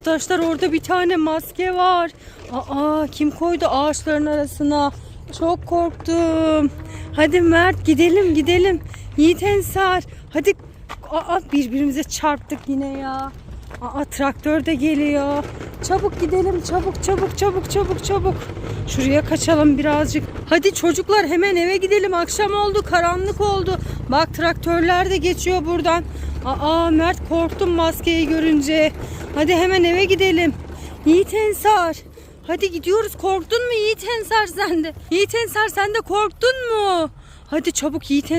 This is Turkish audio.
Arkadaşlar orada bir tane maske var. Aa, kim koydu ağaçların arasına? Çok korktum. Hadi Mert gidelim. Yiğit Ensar. Hadi. Birbirimize çarptık yine ya. Traktör de geliyor. Çabuk gidelim, çabuk. Şuraya kaçalım birazcık. Hadi çocuklar hemen eve gidelim. Akşam oldu, karanlık oldu. Bak traktörler de geçiyor buradan. Mert korktum maskeyi görünce. Hadi hemen eve gidelim. Yiğit Ensar. Hadi gidiyoruz. Korktun mu Yiğit Ensar sen de? Yiğit Ensar sen de korktun mu? Hadi çabuk Yiğit Ensar.